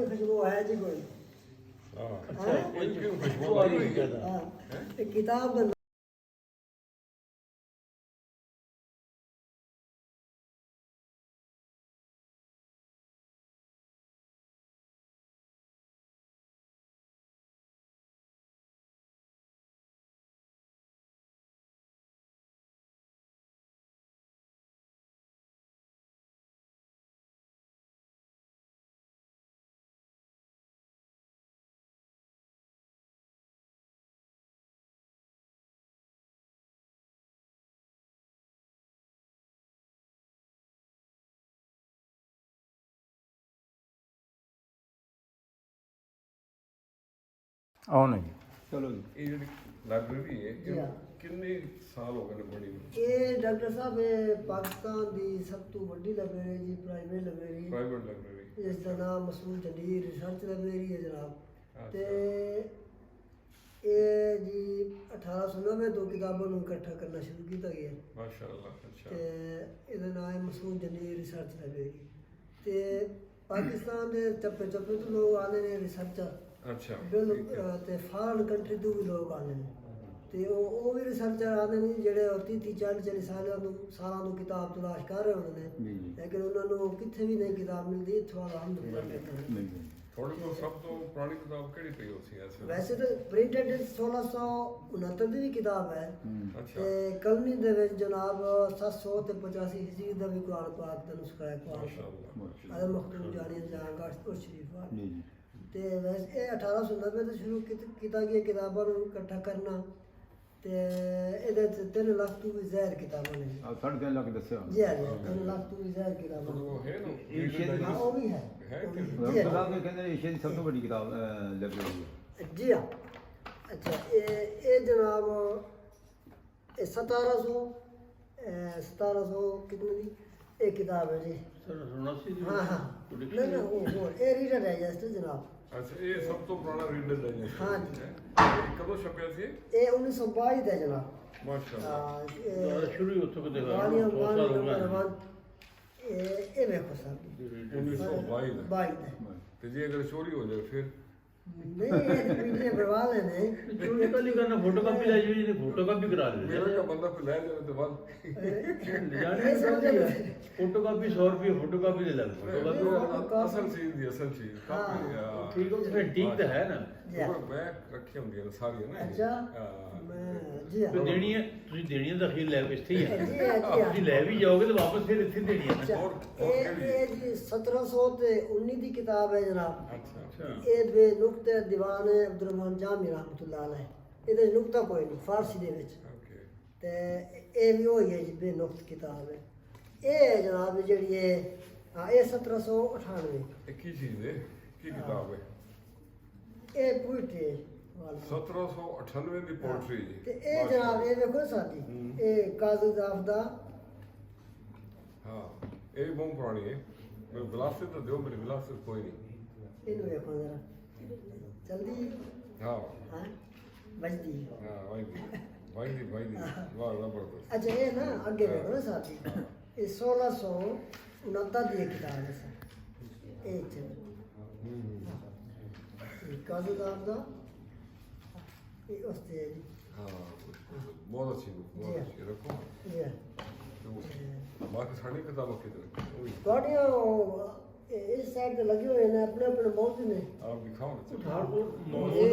खुशबू है जी कोई अच्छा क्यों खुशबू आ रही है? एक किताब आओ नहीं चलो जी ये ਜਿਹੜੀ ਲਾਇਬ੍ਰੇਰੀ ਹੈ ਕਿੰਨੇ ਸਾਲ ਹੋ ਗਏ ਨੇ ਬਣੀ ਨੂੰ? ਇਹ ਡਾਕਟਰ ਸਾਹਿਬ ਇਹ ਪਾਕਿਸਤਾਨ ਦੀ ਸਭ ਤੋਂ ਵੱਡੀ ਲਾਇਬ੍ਰੇਰੀ ਜੀ, ਪ੍ਰਾਈਵੇਟ ਲਾਇਬ੍ਰੇਰੀ। ਇਸ ਦਾ ਨਾਮ ਮਸੂਦ ਝੰਡੀਰ ਰਿਸਰਚ ਲਾਇਬ੍ਰੇਰੀ ਹੈ ਜਨਾਬ। ਤੇ ਇਹ ਜੀ 1890 ਤੋਂ ਕਿਤਾਬਾਂ ਨੂੰ ਇਕੱਠਾ ਕਰਨਾ ਸ਼ੁਰੂ ਕੀਤਾ ਗਿਆ। ਮਾਸ਼ਾਅੱਲਾ। ਅੱਛਾ। ਤੇ ਇਹਦਾ ਨਾਮ ਹੈ ਮਸੂਦ ਝੰਡੀਰ ਰਿਸਰਚ ਲਾਇਬ੍ਰੇਰੀ। ਤੇ ਪਾਕਿਸਤਾਨ ਦੇ ਚੱਪੇ ਚੱਪੇ ਤੋਂ ਲੋਕ ਆਉਂਦੇ ਨੇ ਰਿਸਰਚਰ। ਅੱਛਾ। ਤੇ ਫਾਰਨ ਕੰਟਰੀ ਤੋਂ ਵੀ ਲੋਕ ਆਉਂਦੇ ਨੇ ਤੇ ਉਹ ਵੀ ਰਿਸਰਚਰ ਆਉਂਦੇ ਨੇ ਜਿਹੜੇ 30-40 ਸਾਲਾਂ ਤੋਂ ਕਿਤਾਬ ਤਲਾਸ਼ ਕਰ ਰਹੇ ਹੁੰਦੇ ਨੇ, ਲੇਕਿਨ ਉਹਨਾਂ ਨੂੰ ਕਿੱਥੇ ਵੀ ਨਹੀਂ ਕਿਤਾਬ ਮਿਲਦੀ। ਇੱਥੋਂ ਅਲਹਮਦੁਲਿਲਾ ਤੁਹਾਡੇ ਕੋਲ ਸਭ ਤੋਂ ਪੁਰਾਣੀ ਕਿਤਾਬ ਕਿਹੜੀ ਪਈ ਹੋ ਸੀ ਐਸੇ? ਵੈਸੇ ਤਾਂ ਪ੍ਰਿੰਟਡ 1669 ਦੀ ਵੀ ਕਿਤਾਬ ਹੈ। ਤੇ ਕਲਮੀ ਦੇ ਵਿੱਚ ਜਨਾਬ 785 ਹਿਜਰੀ ਦਾ ਵੀ ਕੁਰਾਨ ਪਾਕ ਦਾ ਨੁਸਖਾ ਹੈ। ਮਾਸ਼ਾਅੱਲਾ। ਅਲ ਮਖਦੂਮ ਜਾਨੀ ਜਹਾਂਗੀਰ ਉਸ ਸ਼ਰੀਫ ਤੇ ਵੈਸੇ ਇਹ 1890 ਤੋਂ ਸ਼ੁਰੂ ਕੀਤਾ ਗਿਆ ਕਿਤਾਬਾਂ ਨੂੰ ਇਕੱਠਾ ਕਰਨਾ। ਤੇ ਇਹਦੇ 3 ਲੱਖ ਤੋਂ ਵੀ ਜ਼ਿਆਦਾ ਕਿਤਾਬਾਂ ਨੇ। 3.5 ਲੱਖ ਦੱਸਿਆ ਜੀ ਹਾਂ, 3 ਲੱਖ ਤੋਂ ਵੀ ਜ਼ਿਆਦਾ ਕਿਤਾਬਾਂ ਉਹ ਹੈ ਨਾ ਹਾਂ, ਉਹ ਵੀ ਹੈ। ਡਾਕਟਰ ਸਾਹਿਬ ਨੇ ਕਹਿੰਦੇ ਏਸ਼ੀਆ ਦੀ ਸਭ ਤੋਂ ਵੱਡੀ ਕਿਤਾਬ ਲਾਇਬ੍ਰੇਰੀ ਹੈ। ਜੀ ਹਾਂ। ਅੱਛਾ, ਇਹ ਜਨਾਬ ਇਹ 1700 ਕਿਤਨੇ ਦੀ ਇਹ ਕਿਤਾਬ ਹੈ ਜੀ? 1779 ਦੀ। ਹਾਂ ਹਾਂ, ਨਹੀਂ ਉਹ ਇਹ ਰੀਡਰ ਡਾਈਜੈਸਟ ਜਨਾਬ। ਅੱਛਾ, ਇਹ ਸਭ ਤੋਂ ਪੁਰਾਣਾ ਰੀਡਰ ਡਾਈਜੈਸਟ। ਹਾਂ ਜੀ। ਕਦੋਂ ਛਪਿਆ ਸੀ ਇਹ 1922 ਦਾ ਜਨਾਬ। ਮਾਸ਼ਾਅੱਲਾ। ਸ਼ੁਰੂ ਉੱਥੋਂ ਕਿਤੇ ਇਹ ਵੇਖੋ ਸਾਹਿਬ 1922 ਦਾ। 22 ਦਾ। ਤੇ ਜੇ ਅਗਰ ਚੋਰੀ ਹੋ ਜਾਏ ਫਿਰ? ਨਹੀਂ, ਇਹ ਪੀਡੀਐਫ ਬਣਵਾ ਲੈਣੇ। ਚੋਰੀ ਤਾਂ ਨਹੀਂ ਕਰਨਾ, ਫੋਟੋਕਾਪੀ ਲੈ ਜਾਓ ਜੀ, ਫੋਟੋਕਾਪੀ ਕਰਾ ਦੇ। ਮੇਰਾ ਤਾਂ ਬੰਦਾ ਕੋਈ ਲੈ ਜਾਵੇ ਤੇ ਬਾਅਦ ਫੋਟੋਕਾਪੀ 100 ਰੁਪਏ ਫੋਟੋਕਾਪੀ ਦੇ ਲੈ। ਫੋਟੋਕਾਪੀ ਅਸਲ ਚੀਜ਼ ਦੀ ਅਸਲ ਚੀਜ਼ ਕਾਪੀ ਆ। ਠੀਕ ਹੈ, ਫਿਰ ਠੀਕ ਤਾਂ ਹੈ ਨਾ। ਮੈਂ ਰੱਖੀ ਹੁੰਦੀਆਂ ਨੇ ਸਾਰੀਆਂ ਨਾ। ਅੱਛਾ। ਮੈਂ ਜੀ ਹਾਂ। ਦੇਣੀ ਹੈ, ਤੁਸੀਂ ਦੇਣੀ ਹੈ ਤਾਂ ਅਖੀਰ ਲੈ ਇੱਥੇ ਹੀ ਹੈ। ਜੀ ਹਾਂ। ਤੁਸੀਂ ਲੈ ਵੀ ਜਾਓਗੇ ਤਾਂ ਵਾਪਸ ਫਿਰ ਇੱਥੇ ਦੇਣੀ ਹੈ। ਇਹ ਜੀ 1719 ਦੀ ਕਿਤਾਬ ਹੈ ਜਨਾਬ। ਅੱਛਾ। ਇਹ ਬੇ ਨੁਕਤੇ ਦੀਵਾਨ ਅਬਦੁਰਰਹਿਮਾਨ ਜਾਮੀ ਰਹਿਮਤੁल्लाह अलैह। ਇਹਦੇ ਨੁਕਤਾ ਕੋਈ ਨਹੀਂ ਫਾਰਸੀ ਦੇ ਵਿੱਚ। ਤੇ ਇਹ ਵੀ ਹੋਈ ਹੈ ਜੀ ਬੇ ਨੁਕਤ ਕਿਤਾਬ ਹੈ। ਇਹ ਜਨਾਬ ਜਿਹੜੀ ਹੈ ਇਹ 1798। ਇਹ ਕੀ ਚੀਜ਼ ਹੈ, ਕੀ ਕਿਤਾਬ ਹੈ? ਇਹ ਪੋਇਟਰੀ ਹੈ। 1798 ਦੀ ਪੋਇਟਰੀ ਜੀ। ਤੇ ਇਹ ਜਨਾਬ ਇਹ ਵੇਖੋ ਸਾਡੀ ਇਹ ਕਾਜ਼ੀ ਜ਼ਾਫ ਦਾ। ਹਾਂ, ਇਹ ਵੀ ਬਹੁਤ ਪੁਰਾਣੀ ਹੈ। ਮੈਨੂੰ ਵਿਲਾਸਤ ਤਾਂ ਦਿਓ, ਮੇਰੀ ਵਿਲਾਸਤ ਕੋਈ ਨਹੀਂ। ਇਹਨੂੰ ਵੇਖੋ ਜ਼ਰਾ ਜਲਦੀ। ਹਾਂ ਹਾਂ ਵੱਜਦੀ। ਹਾਂ ਵਾਹਿਦੀ ਵਾਹ ਜ਼ਬਰਦਸਤ। ਅੱਛਾ, ਇਹ ਨਾ ਅੱਗੇ ਵੇਖੋ ਨਾ ਸਾਥੀ, ਇਹ 1669 ਦੀ ਕਿਤਾਬ ਹੈ ਸਰ। ਇਹ ਚ ਕਾਜ਼ੀ ਜ਼ਾਫ ਦਾ ਇਹ ਉਸ ਤੇ ਜੀ। ਹਾਂ, ਬਹੁਤ ਅੱਛੀ ਰੱਖੋ। ਜੀ ਹਾਂ। ਬਾਕੀ ਸਾਡੀ ਕਿਤਾਬਾਂ ਕਿਧਰ? ਤੁਹਾਡੀਆਂ ਇਸ ਸਾਈਡ ਤੇ ਲੱਗੇ ਹੋਏ ਨੇ, ਆਪਣੇ ਆਪਣੇ ਮੌਜੂਦ ਨੇ। ਆਪ ਦਿਖਾਓ ਨਾ। ਪਠਾਨਕੋਟ ਇਹ